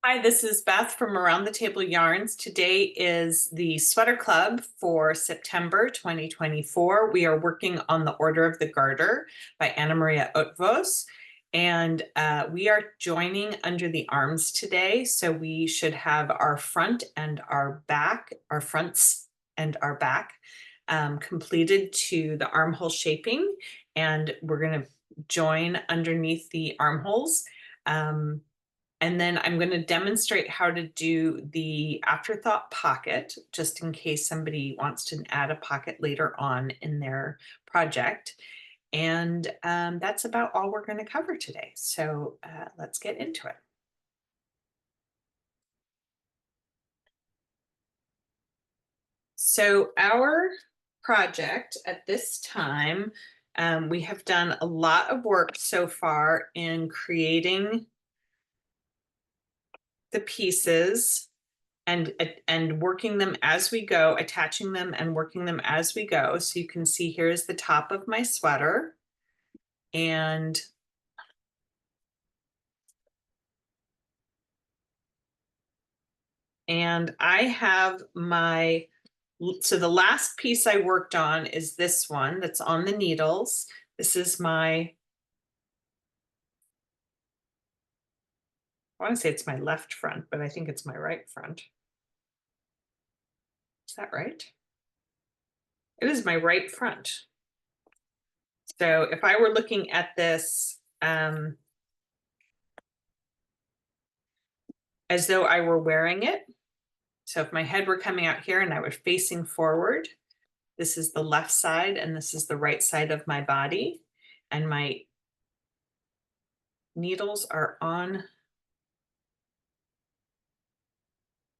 Hi, this is Beth from Around the Table Yarns. Today is the Sweater Club for September 2024. We are working on the Order of the Garter by Anna Maria Otvos. And we are joining under the arms today. So we should have our front and our back, our fronts and our back completed to the armhole shaping. And we're going to join underneath the armholes. And then I'm going to demonstrate how to do the Afterthought pocket, just in case somebody wants to add a pocket later on in their project. And that's about all we're going to cover today. So let's get into it. So our project at this time, we have done a lot of work so far in creating the pieces and working them as we go, attaching them and working them as we go. So you can see here's the top of my sweater. And I have so the last piece I worked on is this one that's on the needles. This is I want to say it's my left front, but I think it's my right front. Is that right? It is my right front. So if I were looking at this as though I were wearing it, so if my head were coming out here and I were facing forward, this is the left side and this is the right side of my body. And my needles are on.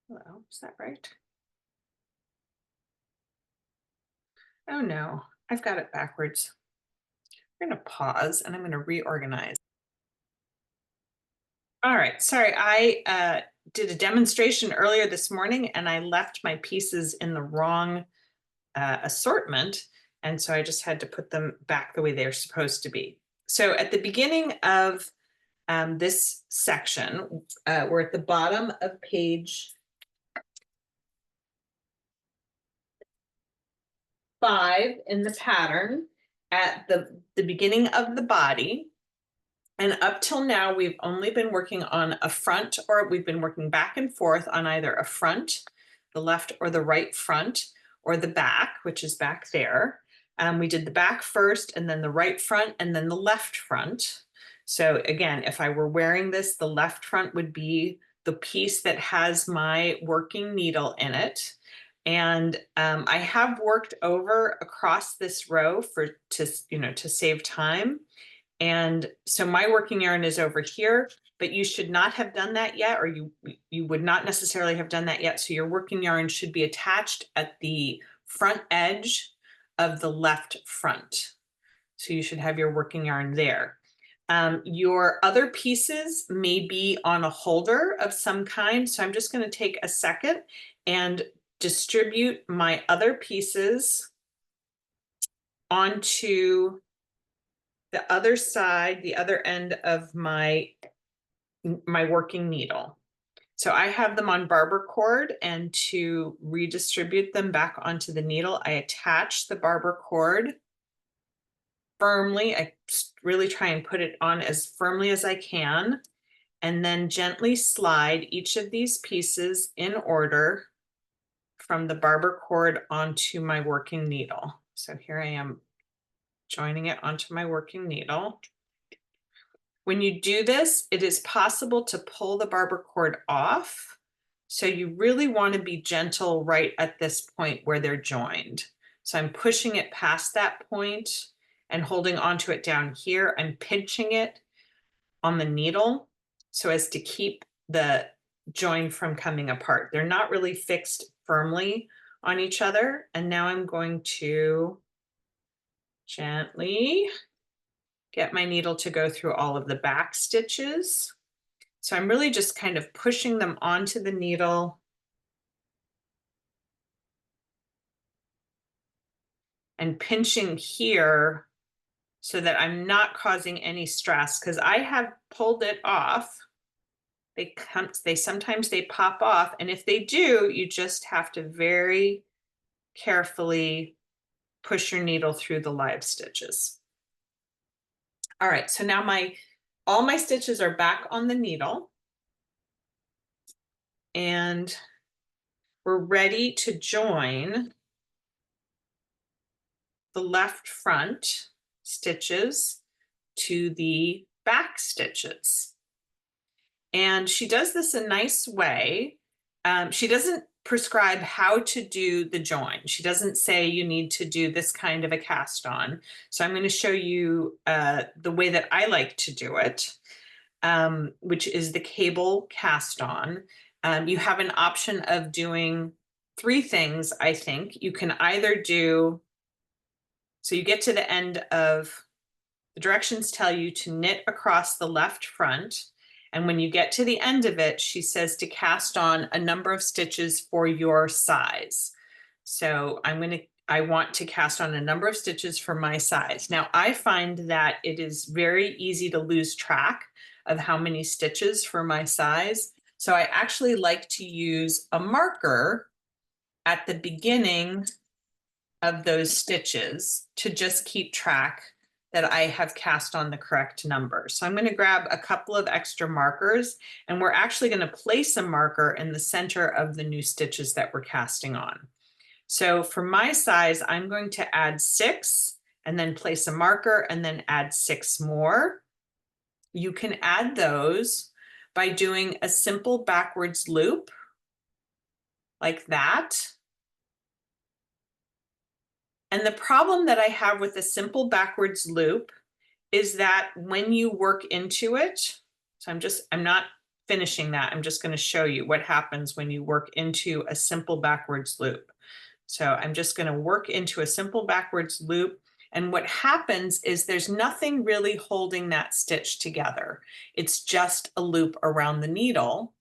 Well, is that right? Oh no, I've got it backwards. I'm going to pause and I'm going to reorganize. All right, sorry, I did a demonstration earlier this morning and I left my pieces in the wrong assortment. And so I just had to put them back the way they're supposed to be. So at the beginning of this section, we're at the bottom of page 5 in the pattern at the beginning of the body. And up till now, we've only been working on a front, or we've been working back and forth on either a front, the left or the right front, or the back, which is back there. We did the back first, and then the right front, and then the left front. So again, if I were wearing this, the left front would be the piece that has my working needle in it. And I have worked over across this row to save time. And so my working yarn is over here, but you should not have done that yet, or you would not necessarily have done that yet. So your working yarn should be attached at the front edge of the left front. So you should have your working yarn there. Your other pieces may be on a holder of some kind. So I'm just going to take a second and distribute my other pieces onto the other side, the other end of my working needle. So I have them on barber cord, and to redistribute them back onto the needle, I attach the barber cord firmly. I really try and put it on as firmly as I can, and then gently slide each of these pieces in order from the barber cord onto my working needle. So here I am joining it onto my working needle. When you do this, it is possible to pull the barber cord off. So you really want to be gentle right at this point where they're joined. So I'm pushing it past that point and holding onto it down here. I'm pinching it on the needle so as to keep the join from coming apart. They're not really fixed firmly on each other. And now I'm going to gently get my needle to go through all of the back stitches. So I'm really just kind of pushing them onto the needle and pinching here so that I'm not causing any stress, because I have pulled it off sometimes they pop off, and if they do, you just have to very carefully push your needle through the live stitches. All right, so now all my stitches are back on the needle, and we're ready to join the left front stitches to the back stitches. And she does this a nice way. She doesn't prescribe how to do the join. She doesn't say you need to do this kind of a cast on. So I'm going to show you the way that I like to do it, which is the cable cast on. You have an option of doing 3 things, I think. You can either do, so you get to the end of, the directions tell you to knit across the left front. And when you get to the end of it, she says to cast on a number of stitches for your size. So I want to cast on a number of stitches for my size. Now I find that it is very easy to lose track of how many stitches for my size. So I actually like to use a marker at the beginning of those stitches to just keep track that I have cast on the correct number. So I'm going to grab a couple of extra markers, and we're actually going to place a marker in the center of the new stitches that we're casting on. So for my size, I'm going to add 6 and then place a marker and then add 6 more. You can add those by doing a simple backwards loop like that. And the problem that I have with a simple backwards loop is that when you work into it, so I'm not finishing that. I'm just going to show you what happens when you work into a simple backwards loop. So I'm just going to work into a simple backwards loop. And what happens is there's nothing really holding that stitch together. It's just a loop around the needle.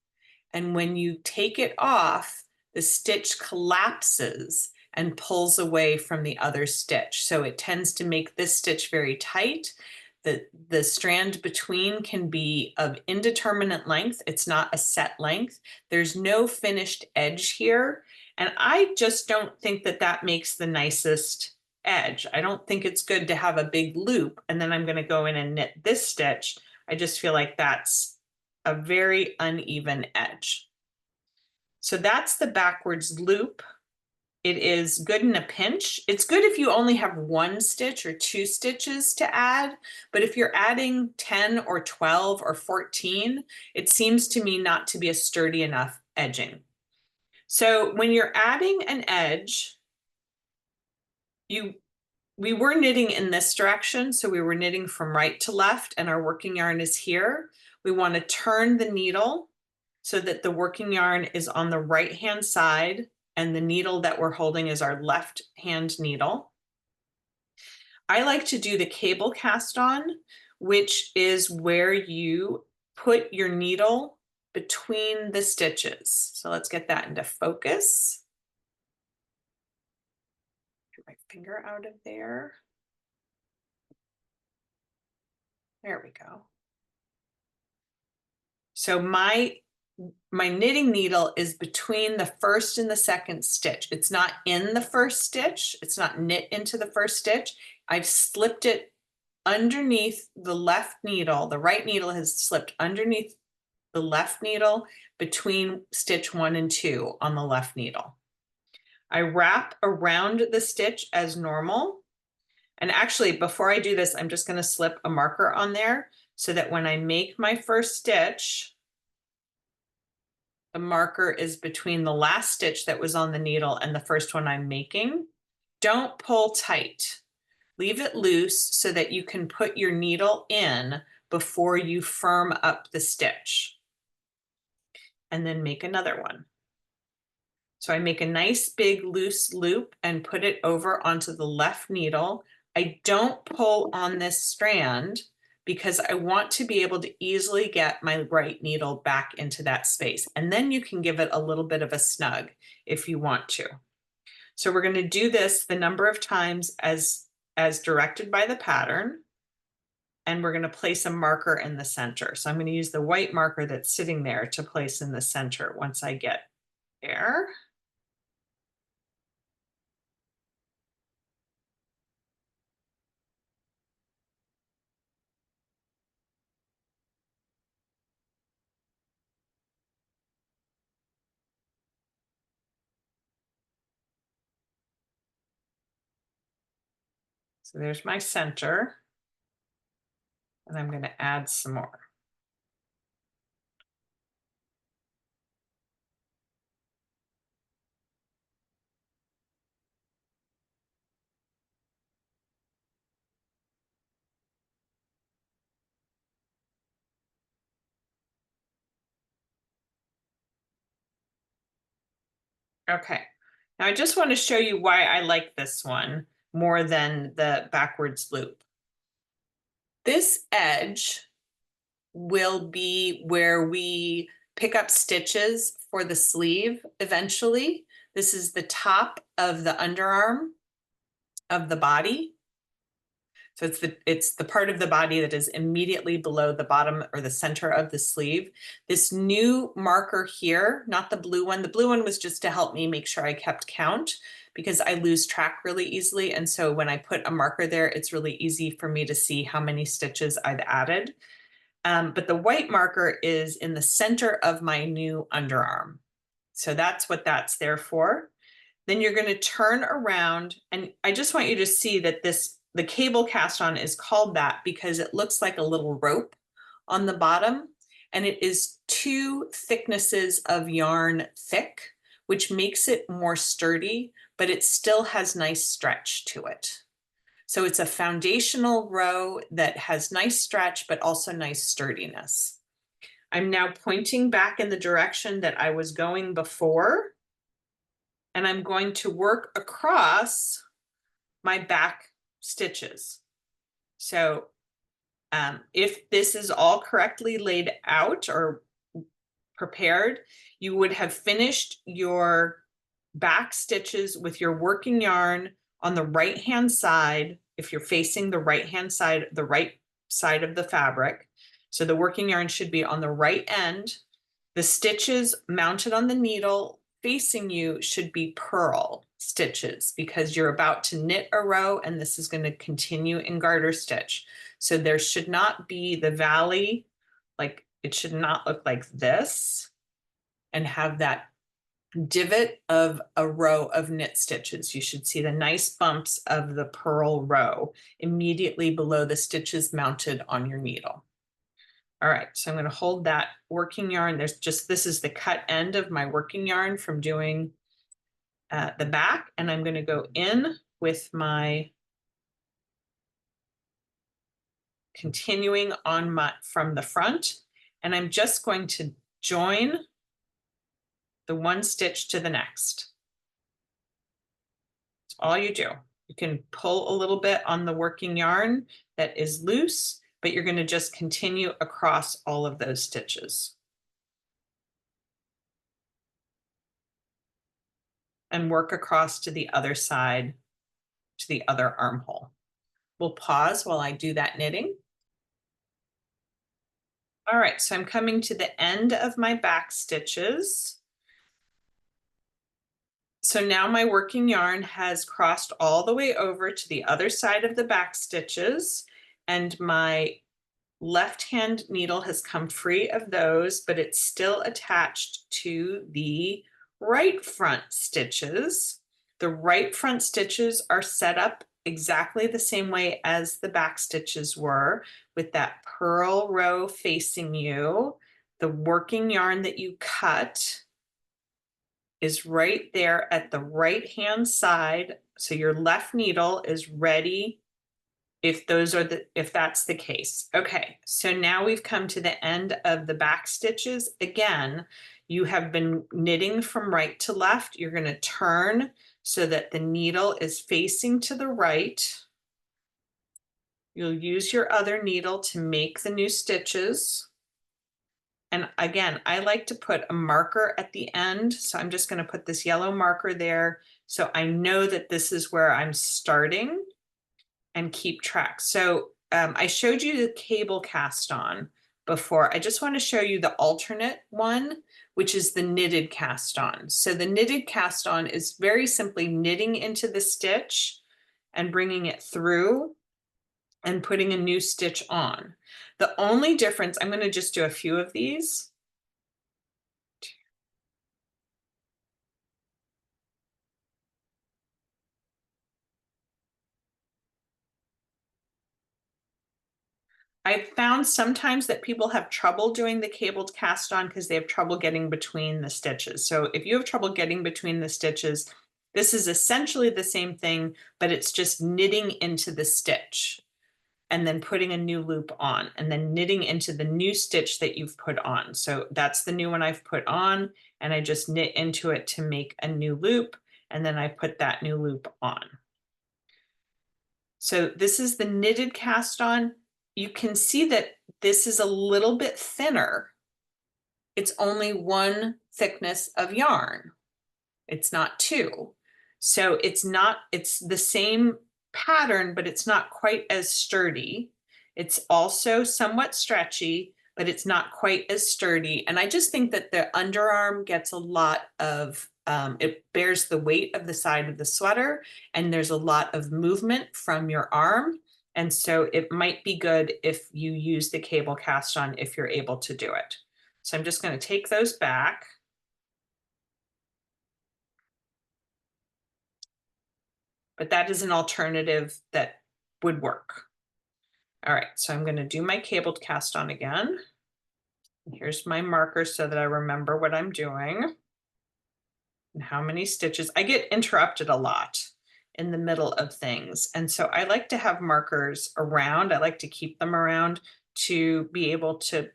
And when you take it off, the stitch collapses and pulls away from the other stitch. So it tends to make this stitch very tight. The strand between can be of indeterminate length. It's not a set length. There's no finished edge here. And I just don't think that that makes the nicest edge. I don't think it's good to have a big loop and then I'm going to go in and knit this stitch. I just feel like that's a very uneven edge. So that's the backwards loop. It is good in a pinch. It's good if you only have 1 stitch or 2 stitches to add, but if you're adding 10 or 12 or 14, it seems to me not to be a sturdy enough edging. So when you're adding an edge, we were knitting in this direction, so we were knitting from right to left and our working yarn is here. We want to turn the needle so that the working yarn is on the right hand side and the needle that we're holding is our left hand needle. I like to do the cable cast on, which is where you put your needle between the stitches. So let's get that into focus. Get my finger out of there. There we go. So my knitting needle is between the first and the second stitch. It's not in the first stitch. It's not knit into the first stitch. I've slipped it underneath the left needle. The right needle has slipped underneath the left needle between stitch 1 and 2 on the left needle. I wrap around the stitch as normal. And actually, before I do this, I'm just going to slip a marker on there so that when I make my first stitch, the marker is between the last stitch that was on the needle and the first one I'm making. Don't pull tight. Leave it loose so that you can put your needle in before you firm up the stitch. And then make another one. So I make a nice big loose loop and put it over onto the left needle. I don't pull on this strand because I want to be able to easily get my right needle back into that space. And then you can give it a little bit of a snug if you want to. So we're going to do this the number of times as directed by the pattern. and we're going to place a marker in the center. So I'm going to use the white marker that's sitting there to place in the center once I get there. So there's my center, and I'm going to add some more. Okay, now I just want to show you why I like this one more than the backwards loop. This edge will be where we pick up stitches for the sleeve eventually. This is the top of the underarm of the body. So it's the part of the body that is immediately below the bottom or the center of the sleeve. This new marker here, not the blue one. The blue one was just to help me make sure I kept count because I lose track really easily. And so when I put a marker there, it's really easy for me to see how many stitches I've added. But the white marker is in the center of my new underarm. So that's what that's there for. Then you're going to turn around, and I just want you to see that the cable cast on is called that because it looks like a little rope on the bottom, and it is 2 thicknesses of yarn thick, which makes it more sturdy, but it still has nice stretch to it. So it's a foundational row that has nice stretch, but also nice sturdiness. I'm now pointing back in the direction that I was going before, and I'm going to work across my back stitches. So if this is all correctly laid out or prepared, you would have finished your back stitches with your working yarn on the right hand side. If you're facing the right hand side, the right side of the fabric. So the working yarn should be on the right end. The stitches mounted on the needle facing you should be purl stitches because you're about to knit a row and this is going to continue in garter stitch. So there should not be the valley, like it should not look like this and have that divot of a row of knit stitches. You should see the nice bumps of the purl row immediately below the stitches mounted on your needle. All right, so I'm going to hold that working yarn. This is the cut end of my working yarn from doing the back, and I'm going to go in with my continuing on from the front, and I'm just going to join the one stitch to the next. That's all you do. You can pull a little bit on the working yarn that is loose, but you're going to just continue across all of those stitches. And work across to the other side, to the other armhole. We'll pause while I do that knitting. All right, so I'm coming to the end of my back stitches. So now my working yarn has crossed all the way over to the other side of the back stitches, and my left hand needle has come free of those, but it's still attached to the right front stitches. The right front stitches are set up exactly the same way as the back stitches were, with that purl row facing you. The working yarn that you cut is right there at the right hand side. So your left needle is ready if that's the case. Okay, so now we've come to the end of the back stitches. Again, you have been knitting from right to left. You're going to turn so that the needle is facing to the right. You'll use your other needle to make the new stitches. And again, I like to put a marker at the end. So I'm just going to put this yellow marker there. So I know that this is where I'm starting and keep track. So I showed you the cable cast on before. I just want to show you the alternate one, which is the knitted cast on. So the knitted cast on is very simply knitting into the stitch and bringing it through and putting a new stitch on. The only difference, I'm going to just do a few of these. I've found sometimes that people have trouble doing the cabled cast on because they have trouble getting between the stitches. So if you have trouble getting between the stitches, this is essentially the same thing, but it's just knitting into the stitch and then putting a new loop on and then knitting into the new stitch that you've put on. So that's the new one I've put on, and I just knit into it to make a new loop, and then I put that new loop on. So this is the knitted cast on. You can see that this is a little bit thinner. It's only one thickness of yarn. It's not two. So it's the same pattern, but it's not quite as sturdy. It's also somewhat stretchy, but it's not quite as sturdy. And I just think that the underarm gets a lot of, it bears the weight of the side of the sweater, and there's a lot of movement from your arm. And so it might be good if you use the cable cast on if you're able to do it. So I'm just going to take those back. But that is an alternative that would work. All right, so I'm going to do my cabled cast on again. Here's my marker so that I remember what I'm doing and how many stitches. I get interrupted a lot in the middle of things. And so I like to have markers around. I like to keep them around to be able to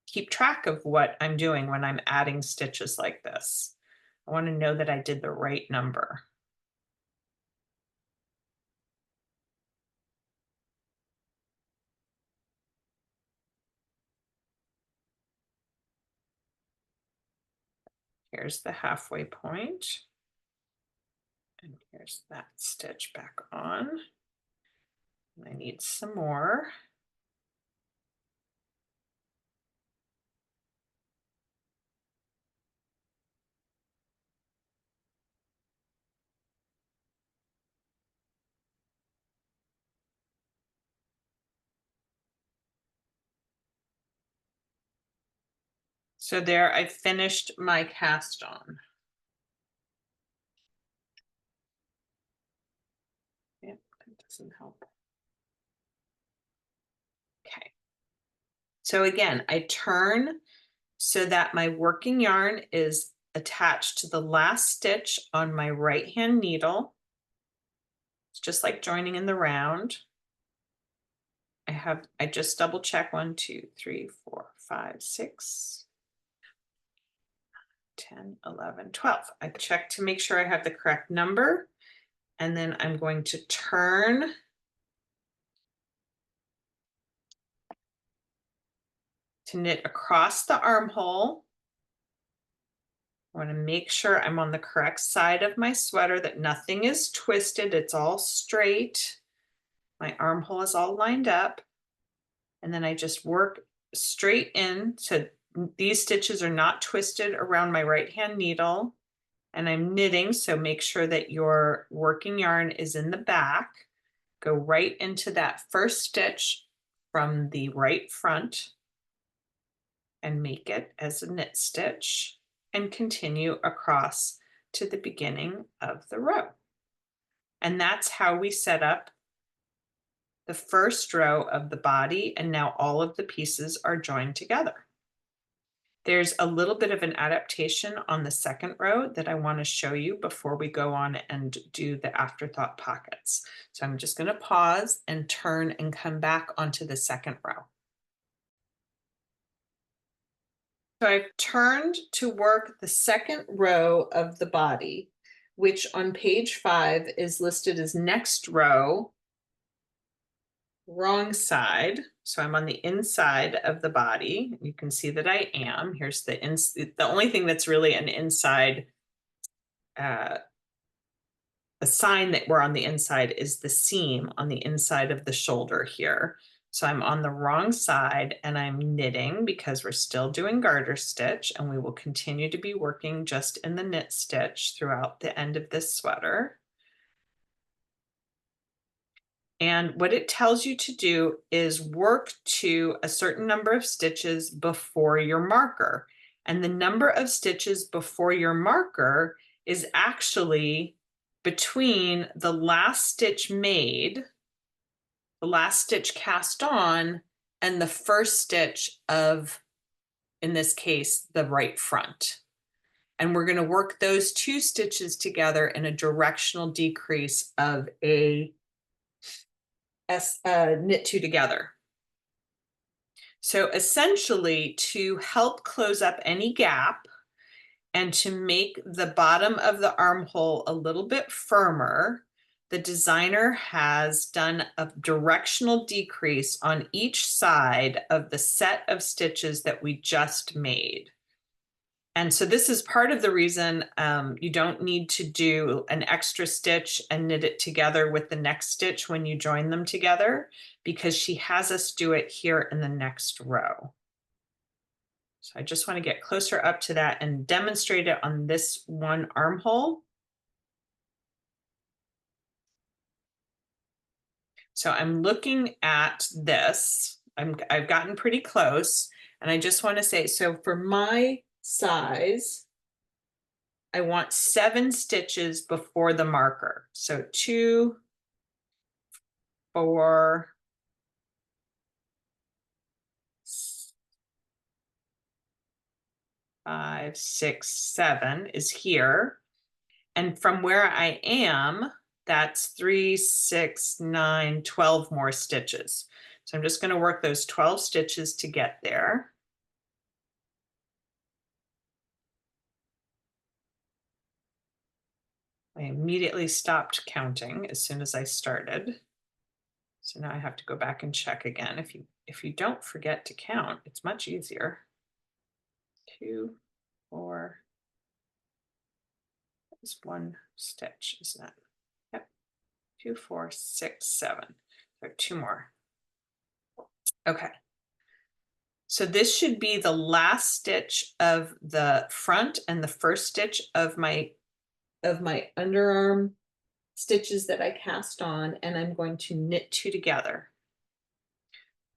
keep track of what I'm doing when I'm adding stitches like this. I want to know that I did the right number. Here's the halfway point. And here's that stitch back on. And I need some more. So there, I finished my cast on. Yeah, that doesn't help. Okay. So again, I turn so that my working yarn is attached to the last stitch on my right hand needle. It's just like joining in the round. I just double check 1, 2, 3, 4, 5, 6, 10, 11, 12. I check to make sure I have the correct number. And then I'm going to turn to knit across the armhole. I want to make sure I'm on the correct side of my sweater, that nothing is twisted. It's all straight. My armhole is all lined up. And then I just work straight in. So these stitches are not twisted around my right hand needle. And I'm knitting, so make sure that your working yarn is in the back. Go right into that first stitch from the right front and make it as a knit stitch, and continue across to the beginning of the row. And that's how we set up the first row of the body, and now all of the pieces are joined together. There's a little bit of an adaptation on the second row that I want to show you before we go on and do the afterthought pockets. So I'm just going to pause and turn and come back onto the second row. So I've turned to work the second row of the body, which on page 5 is listed as next row, wrong side. So I'm on the inside of the body. You can see that I am. Here's the only thing that's really an inside a sign that we're on the inside is the seam on the inside of the shoulder here. So I'm on the wrong side and I'm knitting because we're still doing garter stitch, and we will continue to be working just in the knit stitch throughout the end of this sweater. And what it tells you to do is work to a certain number of stitches before your marker. And the number of stitches before your marker is actually between the last stitch made, the last stitch cast on, and the first stitch of, in this case, the right front. And we're going to work those two stitches together in a directional decrease of a knit two together. So essentially, to help close up any gap and to make the bottom of the armhole a little bit firmer, the designer has done a directional decrease on each side of the set of stitches that we just made. And so this is part of the reason you don't need to do an extra stitch and knit it together with the next stitch when you join them together, because she has us do it here in the next row. So I just want to get closer up to that and demonstrate it on this one armhole. So I'm looking at this. I've gotten pretty close, and I just want to say, so for my size, I want 7 stitches before the marker. So 2, 4, 5, 6, 7 is here. And from where I am, that's 3, 6, 9, 12 more stitches. So I'm just going to work those 12 stitches to get there. I immediately stopped counting as soon as I started. So now I have to go back and check again. If you don't forget to count, it's much easier. 2, 4. That's 1 stitch, isn't it? Yep. 2, 4, 6, 7. So 2 more. Okay. So this should be the last stitch of the front and the first stitch of my underarm stitches that I cast on, and I'm going to knit 2 together.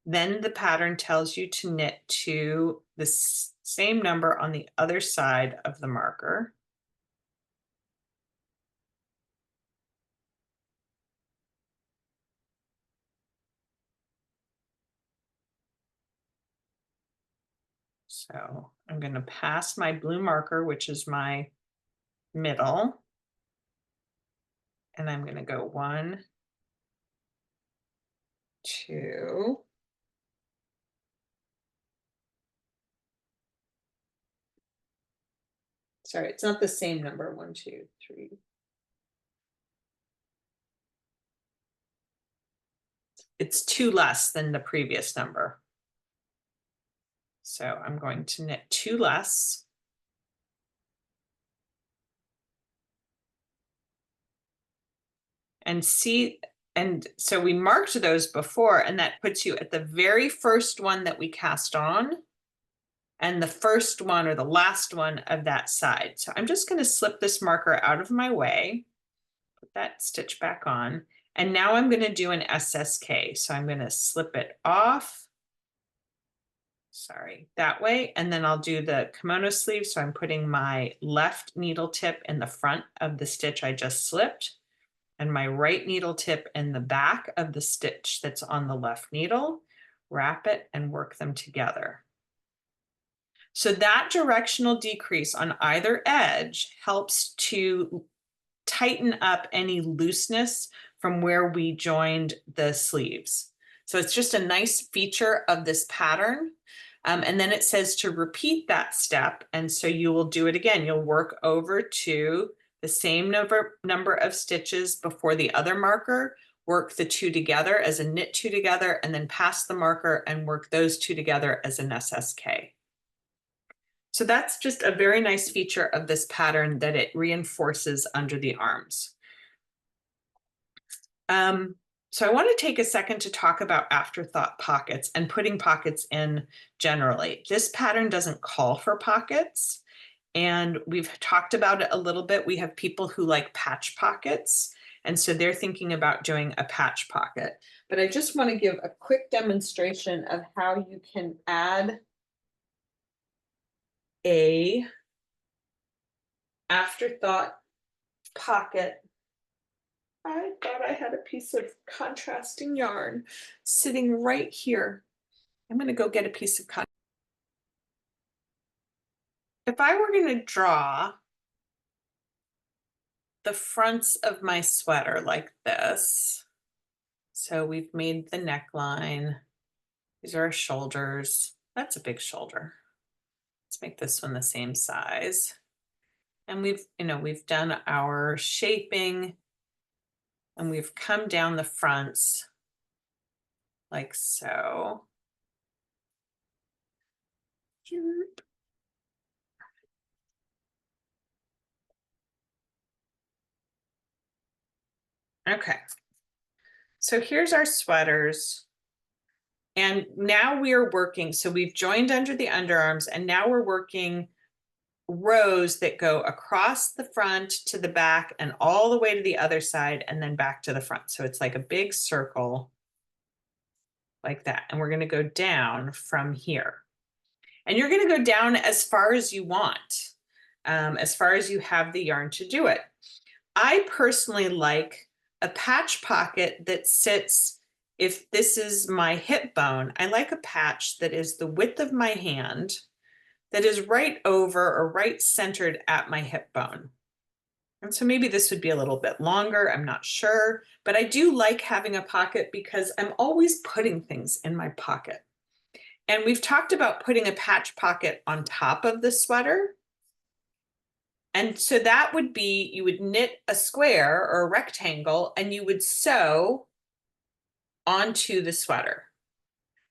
Then the pattern tells you to knit to the same number on the other side of the marker. So I'm going to pass my blue marker, which is my middle, and I'm going to go 1, 2. Sorry, it's not the same number. 1, 2, 3. It's 2 less than the previous number. So I'm going to knit 2 less. And see, and so we marked those before, and that puts you at the very first one that we cast on, and the first one or the last one of that side. So I'm just going to slip this marker out of my way, put that stitch back on, and now I'm going to do an SSK. So I'm going to slip it off, sorry, that way, and then I'll do the kimono sleeve. So I'm putting my left needle tip in the front of the stitch I just slipped, and my right needle tip in the back of the stitch that's on the left needle, wrap it and work them together. So that directional decrease on either edge helps to tighten up any looseness from where we joined the sleeves. So it's just a nice feature of this pattern. And then it says to repeat that step. And so you will do it again. You'll work over to the same number of stitches before the other marker, work the 2 together as a knit 2 together, and then pass the marker and work those 2 together as an SSK. So that's just a very nice feature of this pattern, that it reinforces under the arms. So I want to take a second to talk about afterthought pockets and putting pockets in generally. This pattern doesn't call for pockets, and we've talked about it a little bit. We have people who like patch pockets, and so they're thinking about doing a patch pocket. But I just want to give a quick demonstration of how you can add a afterthought pocket. I thought I had a piece of contrasting yarn sitting right here. I'm going to go get a piece of cotton. If I were going to draw the fronts of my sweater like this, so we've made the neckline. These are our shoulders. That's a big shoulder. Let's make this one the same size. And we've done our shaping, and we've come down the fronts like so. Okay, so here's our sweaters. And now we are working, so we've joined under the underarms, and now we're working rows that go across the front to the back and all the way to the other side and then back to the front. So it's like a big circle like that. And we're going to go down from here. And you're going to go down as far as you want, as far as you have the yarn to do it. I personally like a patch pocket that sits, if this is my hip bone, I like a patch that is the width of my hand, that is right over or right centered at my hip bone. And so maybe this would be a little bit longer, I'm not sure, but I do like having a pocket because I'm always putting things in my pocket. And we've talked about putting a patch pocket on top of the sweater. And so that would be, you would knit a square or a rectangle and you would sew onto the sweater.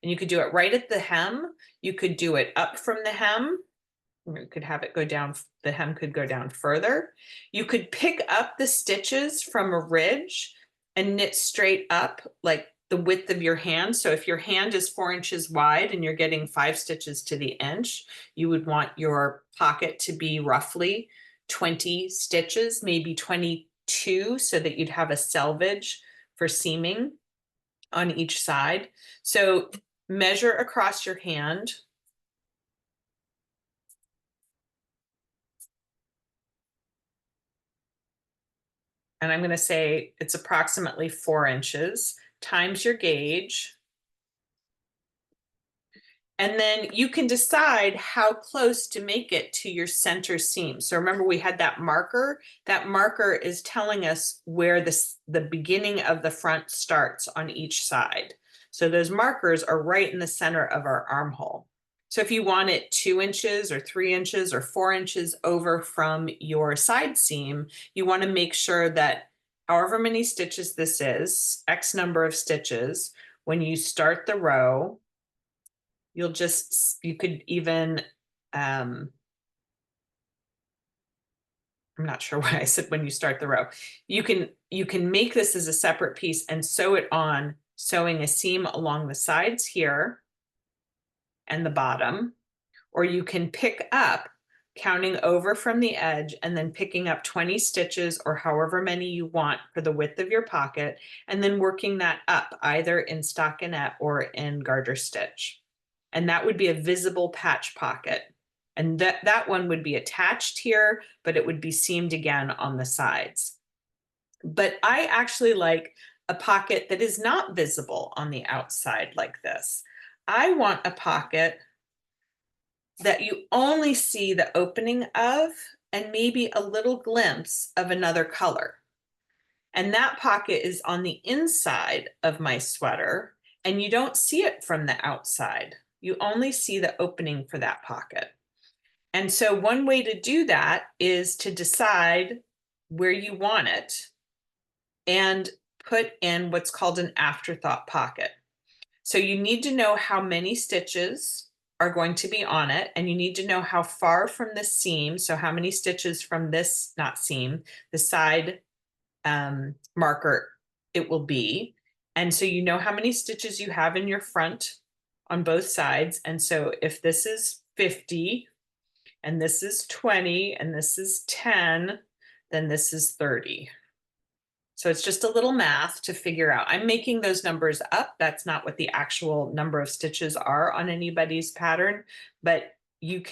And you could do it right at the hem. You could do it up from the hem. You could have it go down, the hem could go down further. You could pick up the stitches from a ridge and knit straight up like the width of your hand. So if your hand is 4 inches wide and you're getting 5 stitches to the inch, you would want your pocket to be roughly 20 stitches, maybe 22, so that you'd have a selvage for seaming on each side. So measure across your hand. And I'm going to say it's approximately 4 inches times your gauge. And then you can decide how close to make it to your center seam. So remember, we had that marker. That marker is telling us where the beginning of the front starts on each side. So those markers are right in the center of our armhole. So if you want it 2 inches or 3 inches or 4 inches over from your side seam, you want to make sure that however many stitches this is, X number of stitches, when you start the row, you could even, I'm not sure why I said when you start the row. You can make this as a separate piece and sew it on, sewing a seam along the sides here and the bottom, or you can pick up, counting over from the edge and then picking up 20 stitches or however many you want for the width of your pocket, and then working that up either in stockinette or in garter stitch. And that would be a visible patch pocket. And that one would be attached here, but it would be seamed again on the sides. But I actually like a pocket that is not visible on the outside like this. I want a pocket that you only see the opening of and maybe a little glimpse of another color. And that pocket is on the inside of my sweater, and you don't see it from the outside. You only see the opening for that pocket. And so one way to do that is to decide where you want it and put in what's called an afterthought pocket. So you need to know how many stitches are going to be on it, and you need to know how far from the seam, so how many stitches from this, not seam, the side marker it will be. And so you know how many stitches you have in your front on both sides. And so if this is 50 and this is 20 and this is 10, then this is 30. So it's just a little math to figure out. I'm making those numbers up. That's not what the actual number of stitches are on anybody's pattern, but you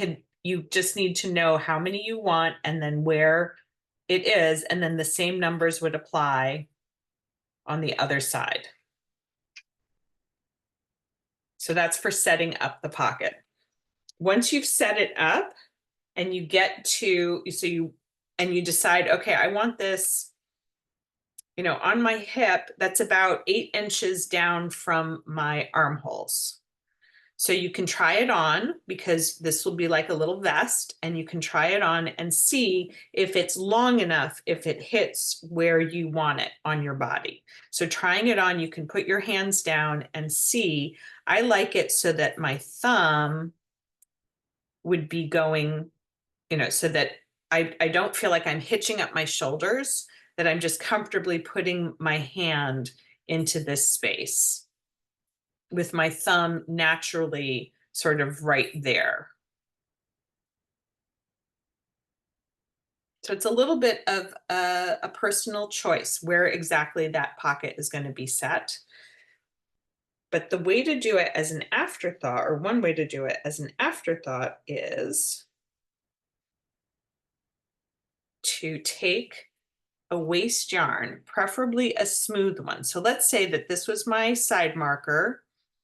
just need to know how many you want and then where it is, and then the same numbers would apply on the other side. So that's for setting up the pocket. Once you've set it up and you get to, and you decide, okay, I want this, on my hip, that's about 8 inches down from my armholes. So you can try it on, because this will be like a little vest, and you can try it on and see if it's long enough, if it hits where you want it on your body. So trying it on, you can put your hands down and see. I like it so that my thumb would be going, so that I don't feel like I'm hitching up my shoulders, that I'm just comfortably putting my hand into this space with my thumb naturally sort of right there. So it's a little bit of a personal choice where exactly that pocket is going to be set. But the way to do it as an afterthought, or one way to do it as an afterthought, is to take a waste yarn, preferably a smooth one. So let's say that this was my side marker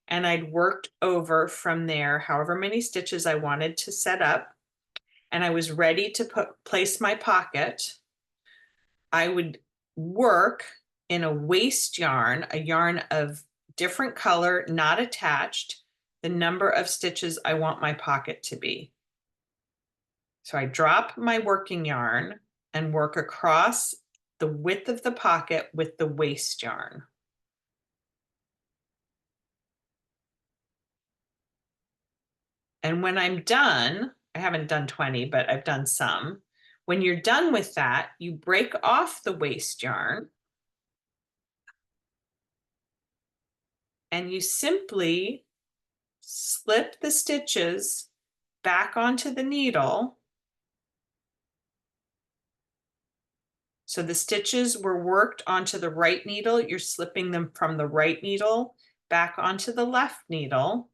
and I'd worked over from there however many stitches I wanted to set up, and I was ready to place my pocket. I would work in a waste yarn, a yarn of different color, not attached, the number of stitches I want my pocket to be. So I drop my working yarn and work across the width of the pocket with the waste yarn. And when I'm done, I haven't done 20, but I've done some. When you're done with that, you break off the waste yarn and you simply slip the stitches back onto the needle. So the stitches were worked onto the right needle. You're slipping them from the right needle back onto the left needle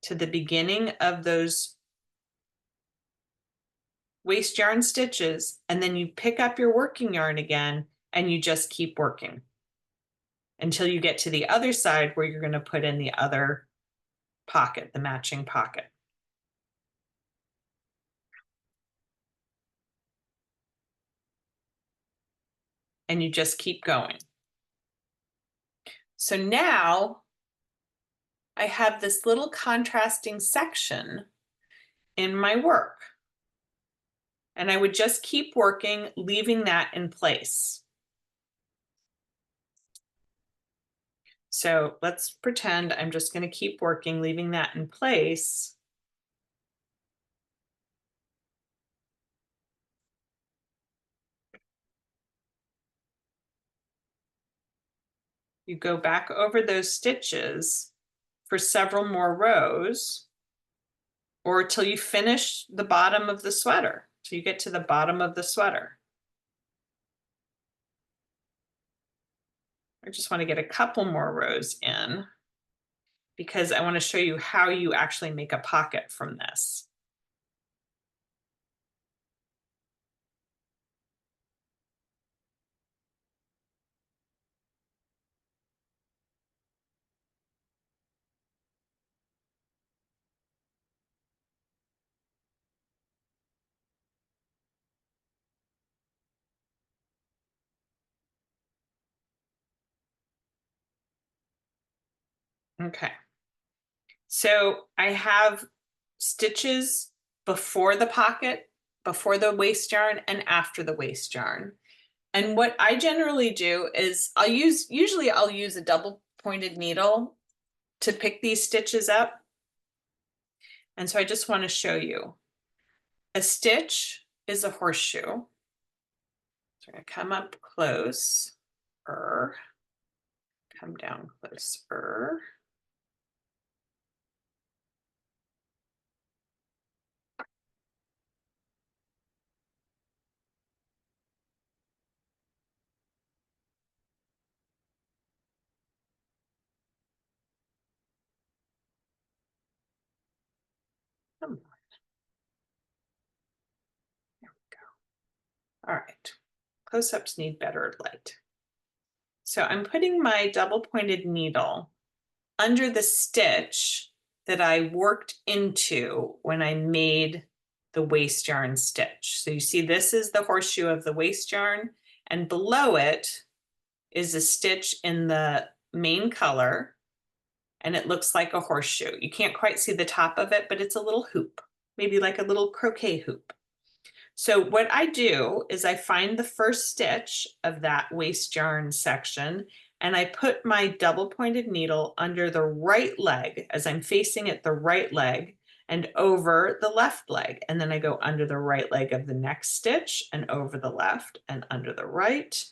to the beginning of those waste yarn stitches, and then you pick up your working yarn again and you just keep working until you get to the other side where you're going to put in the other pocket, the matching pocket. And you just keep going. So now I have this little contrasting section in my work. And I would just keep working, leaving that in place. So let's pretend I'm just going to keep working, leaving that in place. You go back over those stitches for several more rows, or till you finish the bottom of the sweater, till you get to the bottom of the sweater. I just want to get a couple more rows in because I want to show you how you actually make a pocket from this. Okay. So I have stitches before the pocket, before the waste yarn, and after the waste yarn. And what I generally do is usually I'll use a double pointed needle to pick these stitches up. And so I just want to show you. A stitch is a horseshoe. So I'm going to come up close, Come down closer. Come on. There we go. All right. Close-ups need better light. So I'm putting my double pointed needle under the stitch that I worked into when I made the waist yarn stitch. So you see, this is the horseshoe of the waist yarn, and below it is a stitch in the main color, and it looks like a horseshoe. You can't quite see the top of it, but it's a little hoop, maybe like a little croquet hoop. So what I do is I find the first stitch of that waist yarn section, and I put my double pointed needle under the right leg as I'm facing it, the right leg, and over the left leg. And then I go under the right leg of the next stitch and over the left and under the right.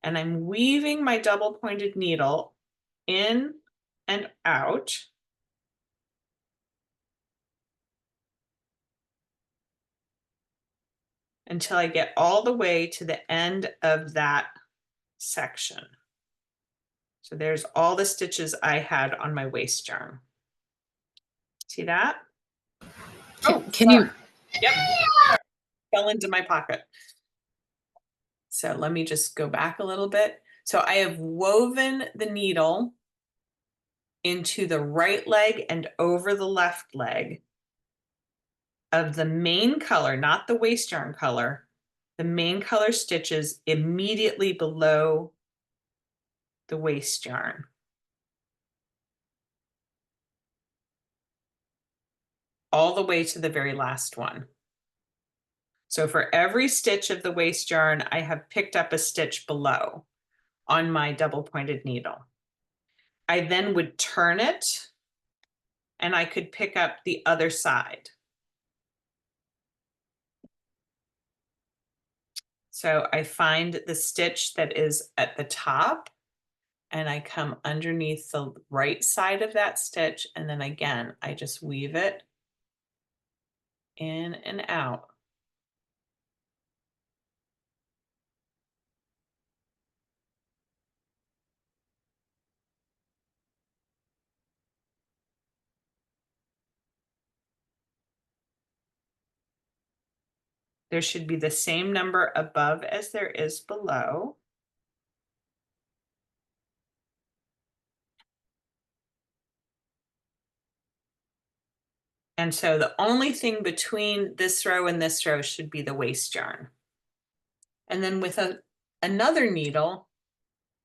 And I'm weaving my double pointed needle in and out until I get all the way to the end of that section. So there's all the stitches I had on my waist yarn. See that? Can you? Yep. Fell into my pocket. So let me just go back a little bit. So I have woven the needle into the right leg and over the left leg of the main color, not the waist yarn color, the main color stitches immediately below the waist yarn. All the way to the very last one. So for every stitch of the waist yarn, I have picked up a stitch below on my double pointed needle. I then would turn it and I could pick up the other side. So I find the stitch that is at the top and I come underneath the right side of that stitch. And then again, I just weave it in and out. There should be the same number above as there is below. And so the only thing between this row and this row should be the waist yarn. And then with another needle,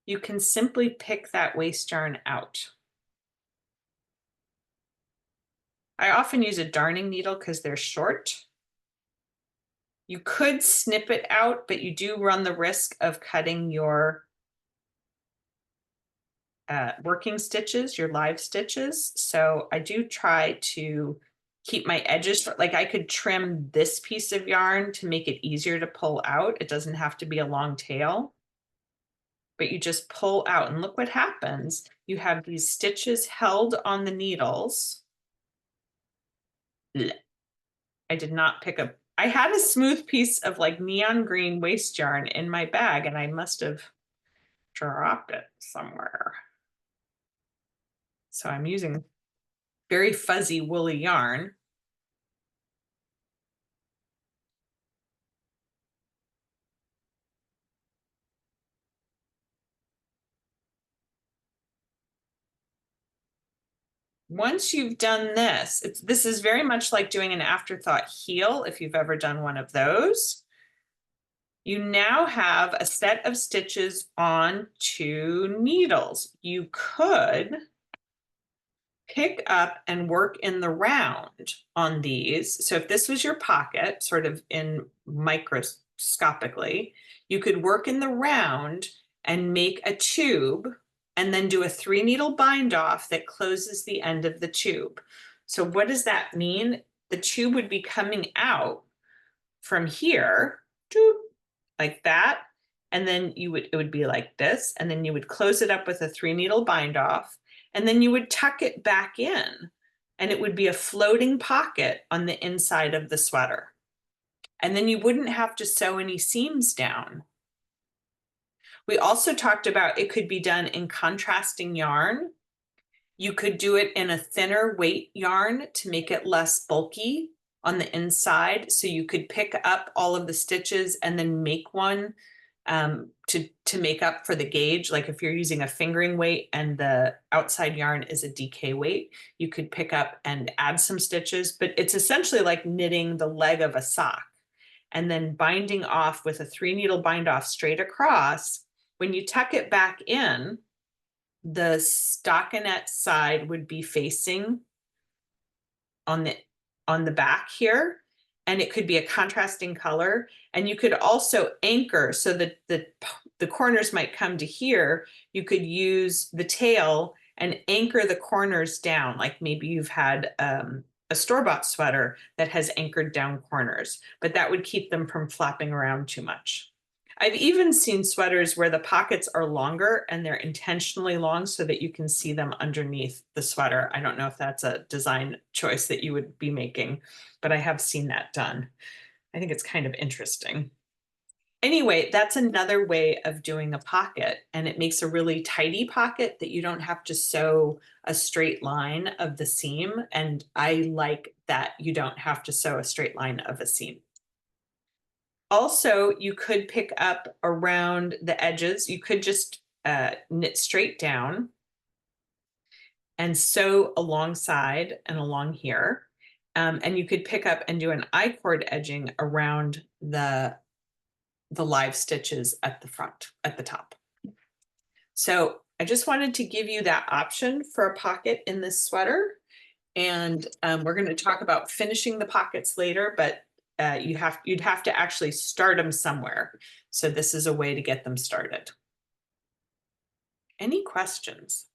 you can simply pick that waist yarn out. I often use a darning needle because they're short. You could snip it out, but you do run the risk of cutting your working stitches, your live stitches. So I do try to keep my edges, like I could trim this piece of yarn to make it easier to pull out. It doesn't have to be a long tail, but you just pull out and look what happens. You have these stitches held on the needles. I did not pick up, I had a smooth piece of like neon green waist yarn in my bag and I must have dropped it somewhere. So I'm using very fuzzy woolly yarn. Once you've done this, this is very much like doing an afterthought heel, if you've ever done one of those. You now have a set of stitches on 2 needles. You could pick up and work in the round on these. So if this was your pocket, sort of in microscopically, you could work in the round and make a tube and then do a 3 needle bind off that closes the end of the tube. So what does that mean? The tube would be coming out from here, like that, and then it would be like this, and then you would close it up with a 3-needle bind off, and then you would tuck it back in, and it would be a floating pocket on the inside of the sweater. And then you wouldn't have to sew any seams down. We also talked about it could be done in contrasting yarn. You could do it in a thinner weight yarn to make it less bulky on the inside. So you could pick up all of the stitches and then make one to make up for the gauge. Like if you're using a fingering weight and the outside yarn is a DK weight, you could pick up and add some stitches, but it's essentially like knitting the leg of a sock and then binding off with a 3-needle bind off straight across. When you tuck it back in, the stockinette side would be facing on the back here, and it could be a contrasting color. And you could also anchor so that the corners might come to here. You could use the tail and anchor the corners down, like maybe you've had a store-bought sweater that has anchored down corners, but that would keep them from flapping around too much. I've even seen sweaters where the pockets are longer and they're intentionally long so that you can see them underneath the sweater. I don't know if that's a design choice that you would be making, but I have seen that done. I think it's kind of interesting. Anyway, that's another way of doing a pocket, and it makes a really tidy pocket that you don't have to sew a straight line of the seam. And I like that you don't have to sew a straight line of a seam. Also, you could pick up around the edges. You could just knit straight down and sew alongside and along here. And you could pick up and do an I-cord edging around the live stitches at the front, at the top. So I just wanted to give you that option for a pocket in this sweater. And we're going to talk about finishing the pockets later, but you'd have to actually start them somewhere. So this is a way to get them started. Any questions?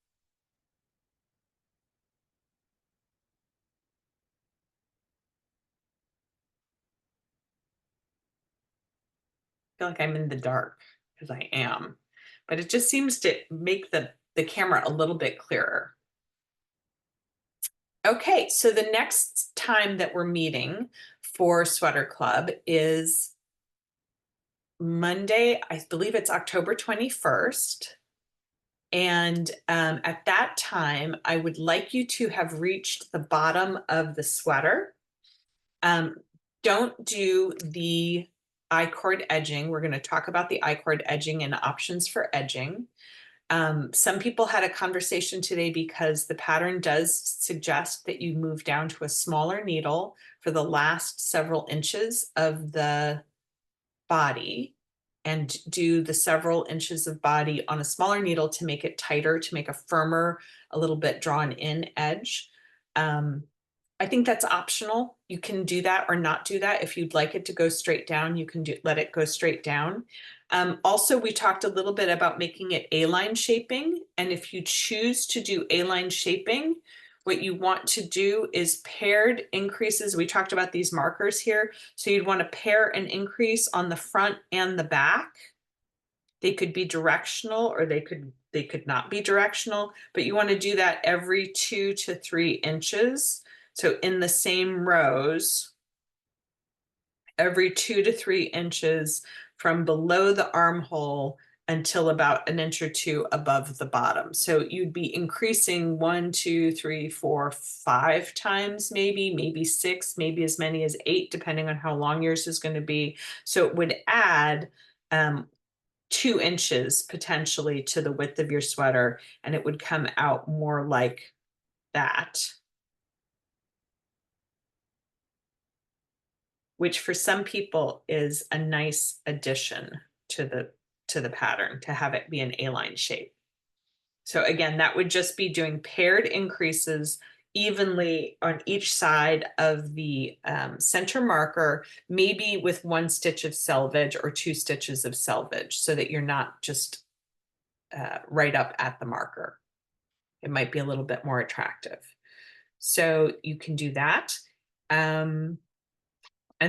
I feel like I'm in the dark because I am, but it just seems to make the camera a little bit clearer. Okay, so the next time that we're meeting for Sweater Club is Monday. I believe it's October 21st. And at that time, I would like you to have reached the bottom of the sweater. Don't do the I-cord edging. We're going to talk about the I-cord edging and options for edging. Some people had a conversation today because the pattern does suggest that you move down to a smaller needle for the last several inches of the body and do the several inches of body on a smaller needle to make it tighter, to make a firmer, a little bit drawn in edge. I think that's optional. You can do that or not do that. If you'd like it to go straight down, you can let it go straight down. Also, we talked a little bit about making it A-line shaping. And if you choose to do A-line shaping, what you want to do is paired increases. We talked about these markers here. So you'd want to pair an increase on the front and the back. They could be directional or they could not be directional, but you want to do that every 2 to 3 inches. So in the same rows, every 2 to 3 inches from below the armhole until about an inch or two above the bottom. So you'd be increasing 1, 2, 3, 4, 5 times, maybe 6, maybe as many as 8, depending on how long yours is going to be. So it would add 2 inches potentially to the width of your sweater, and it would come out more like that. Which for some people is a nice addition to the pattern, to have it be an A-line shape. So again, that would just be doing paired increases evenly on each side of the center marker, maybe with 1 stitch of selvage or 2 stitches of selvage, so that you're not just right up at the marker. It might be a little bit more attractive. So you can do that. And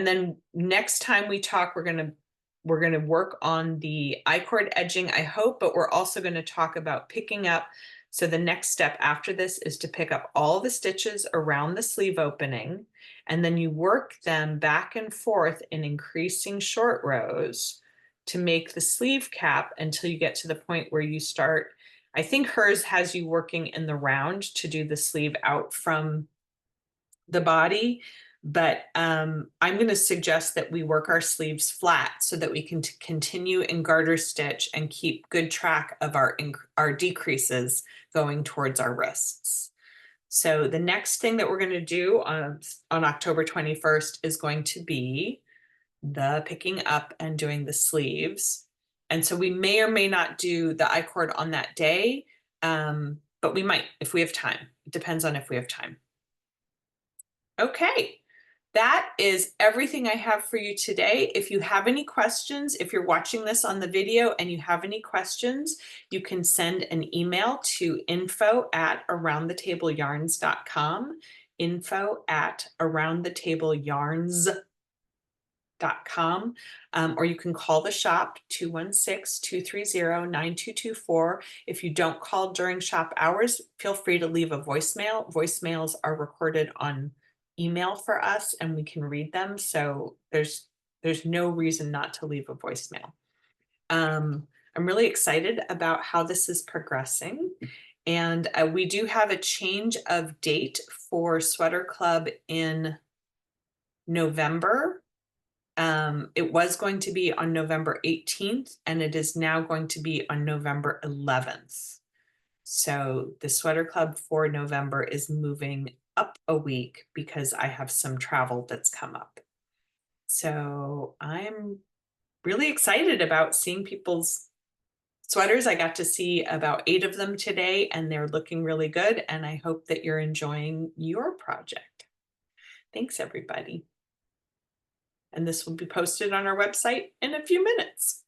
then next time we talk, we're going to we're going to work on the I-cord edging, I hope, but we're also going to talk about picking up. So the next step after this is to pick up all the stitches around the sleeve opening, and then you work them back and forth in increasing short rows to make the sleeve cap until you get to the point where you start. I think hers has you working in the round to do the sleeve out from the body, but I'm going to suggest that we work our sleeves flat so that we can continue in garter stitch and keep good track of our decreases going towards our wrists. So the next thing that we're going to do on October 21st is going to be the picking up and doing the sleeves. And so we may or may not do the I-cord on that day, but we might if we have time. It depends on if we have time. Okay, that is everything I have for you today. If you have any questions, if you're watching this on the video and you have any questions, you can send an email to info@aroundthetableyarns.com, info@aroundthetableyarns.com, or you can call the shop 216-230-9224. If you don't call during shop hours, feel free to leave a voicemail. Voicemails are recorded on email for us and we can read them. So there's no reason not to leave a voicemail. I'm really excited about how this is progressing. And we do have a change of date for Sweater Club in November. It was going to be on November 18th, and it is now going to be on November 11th. So the Sweater Club for November is moving up a week because I have some travel that's come up. So I'm really excited about seeing people's sweaters. I got to see about 8 of them today, and they're looking really good. And I hope that you're enjoying your project. Thanks, everybody. And this will be posted on our website in a few minutes.